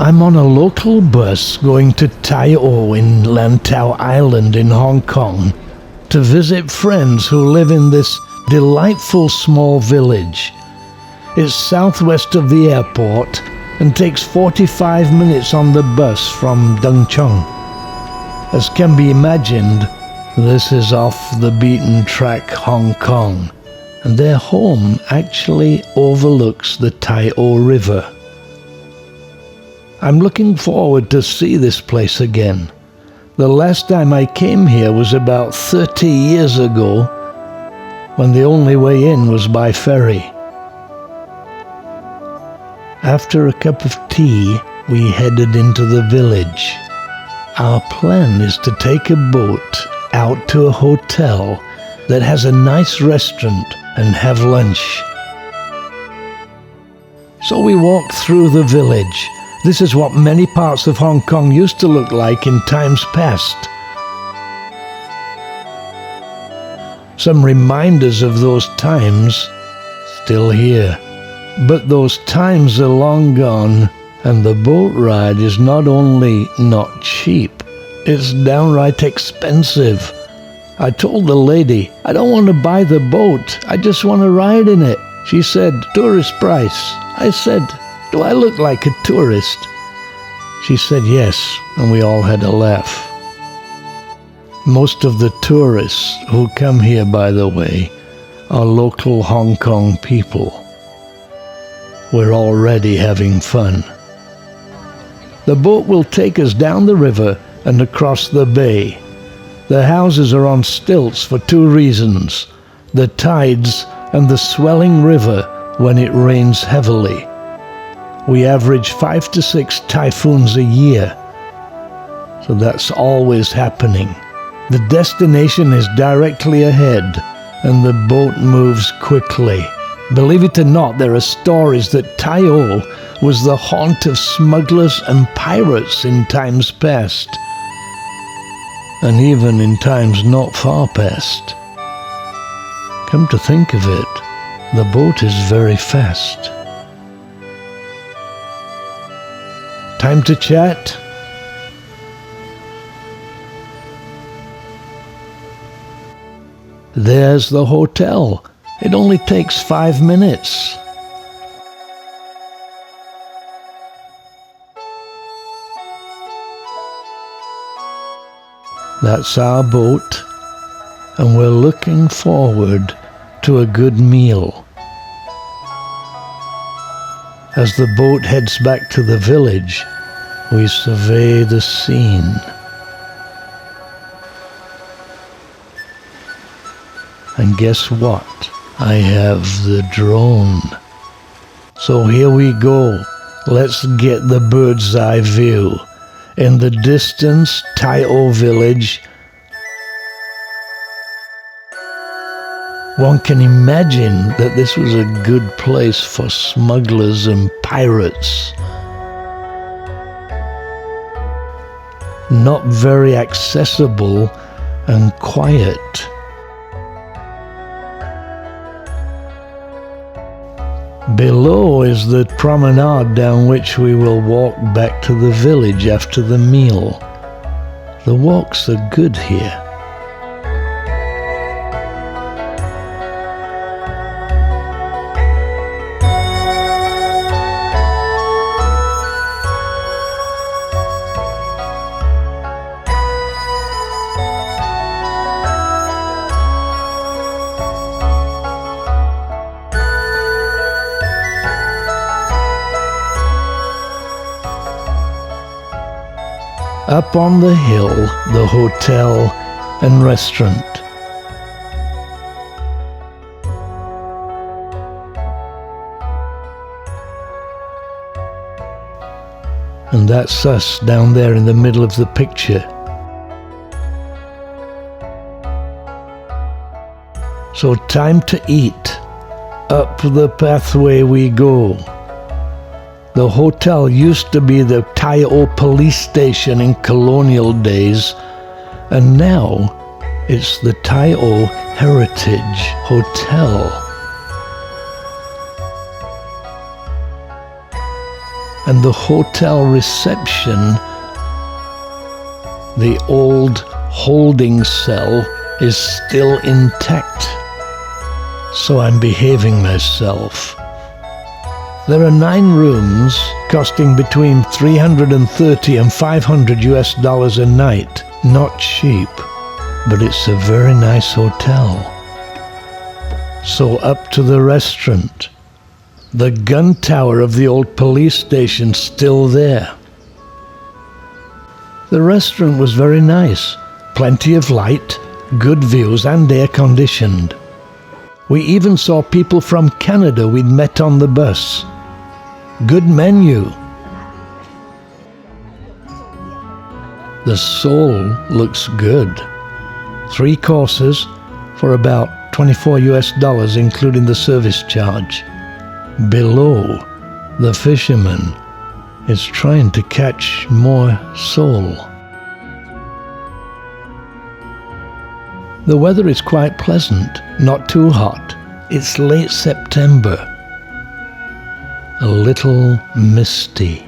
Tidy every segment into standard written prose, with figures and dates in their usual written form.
I'm on a local bus going to Tai O in Lantau Island in Hong Kong to visit friends who live in this delightful small village. It's southwest of the airport and takes 45 minutes on the bus from Tung Chung. As can be imagined, this is off the beaten track Hong Kong, and their home actually overlooks the Tai O River. I'm looking forward to see this place again. The last time I came here was about 30 years ago, when the only way in was by ferry. After a cup of tea, we headed into the village. Our plan is to take a boat out to a hotel that has a nice restaurant and have lunch. So we walked through the village. This is what many parts of Hong Kong used to look like in times past. Some reminders of those times still here. But those times are long gone, and the boat ride is not only not cheap, it's downright expensive. I told the lady, I don't want to buy the boat, I just want to ride in it. She said, tourist price. I said, do I look like a tourist? She said yes, and we all had a laugh. Most of the tourists who come here, by the way, are local Hong Kong people. We're already having fun. The boat will take us down the river and across the bay. The houses are on stilts for two reasons: the tides and the swelling river when it rains heavily. We average 5 to 6 typhoons a year, so that's always happening. The destination is directly ahead, and the boat moves quickly. Believe it or not, there are stories that Tai O was the haunt of smugglers and pirates in times past, and even in times not far past. Come to think of it, the boat is very fast. Time to chat? There's the hotel. It only takes 5 minutes. That's our boat, and we're looking forward to a good meal. As the boat heads back to the village, we survey the scene. And guess what? I have the drone. So here we go. Let's get the bird's eye view. In the distance, Tai O village. One can imagine that this was a good place for smugglers and pirates. Not very accessible and quiet. Below is the promenade down which we will walk back to the village after the meal. The walks are good here. Up on the hill, the hotel and restaurant. And that's us down there in the middle of the picture. So time to eat. Up the pathway we go. The hotel used to be the Tai O police station in colonial days, and now it's the Tai O Heritage Hotel. and the hotel reception, the old holding cell is still intact. So I'm behaving myself. There are 9 rooms costing between $330 and $500 a night. Not cheap, but it's a very nice hotel. So up to the restaurant. The gun tower of the old police station's still there. The restaurant was very nice. Plenty of light, good views and air conditioned. We even saw people from Canada we'd met on the bus. Good menu. The Soul looks good. 3 courses for about $24 including the service charge. Below, the fisherman is trying to catch more sole. The weather is quite pleasant, not too hot. It's late September. A little misty.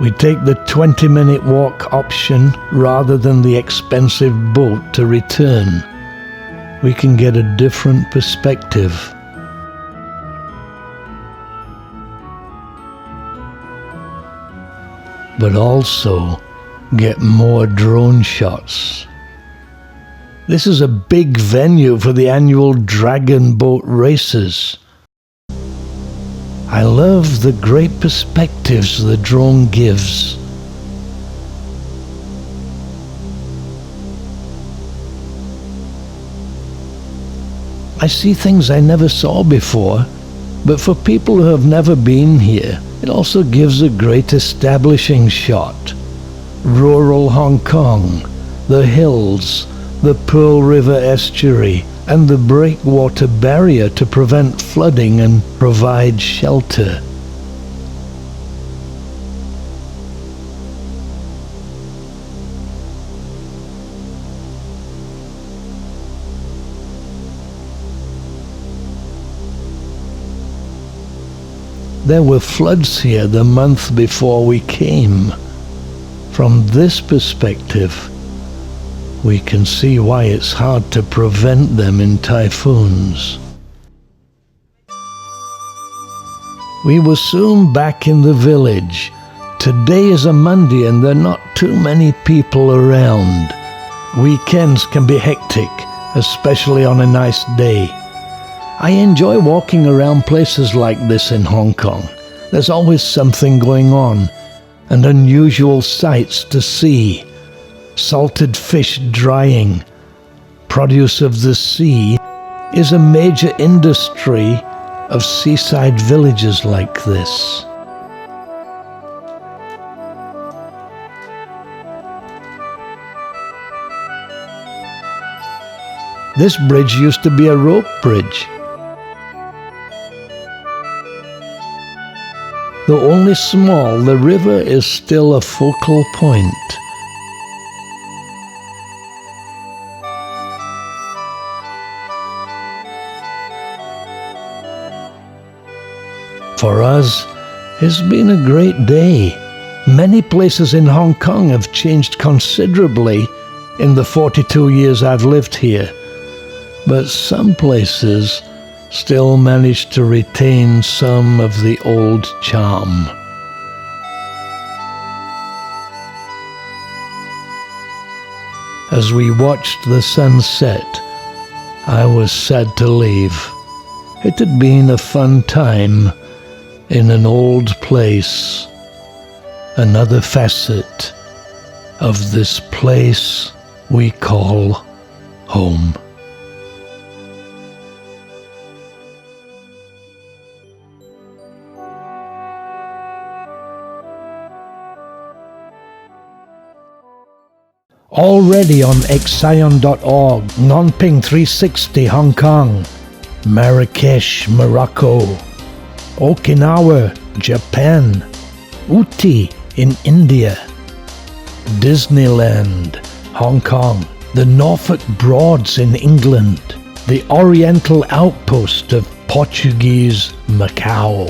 We take the 20-minute walk option rather than the expensive boat to return. We can get a different perspective. But also get more drone shots. This is a big venue for the annual Dragon Boat races. I love the great perspectives the drone gives. I see things I never saw before, but for people who have never been here, it also gives a great establishing shot. Rural Hong Kong, the hills, the Pearl River estuary, and the breakwater barrier to prevent flooding and provide shelter. There were floods here the month before we came. From this perspective, we can see why it's hard to prevent them in typhoons. We were soon back in the village. Today is a Monday and there are not too many people around. Weekends can be hectic, especially on a nice day. I enjoy walking around places like this in Hong Kong. There's always something going on and unusual sights to see. Salted fish drying, produce of the sea, is a major industry of seaside villages like this. This bridge used to be a rope bridge. Though only small, the river is still a focal point. For us, it's been a great day. Many places in Hong Kong have changed considerably in the 42 years I've lived here, but some places still manage to retain some of the old charm. As we watched the sunset, I was sad to leave. It had been a fun time in an old place, another facet of this place we call home. Already on Excion.org, Nonping 360 Hong Kong, Marrakesh, Morocco, Okinawa, Japan, Uti in India, Disneyland, Hong Kong, the Norfolk Broads in England, the oriental outpost of Portuguese Macau,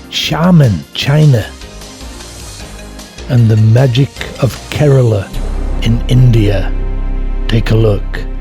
Xiamen, China, and the magic of Kerala in India. Take a look.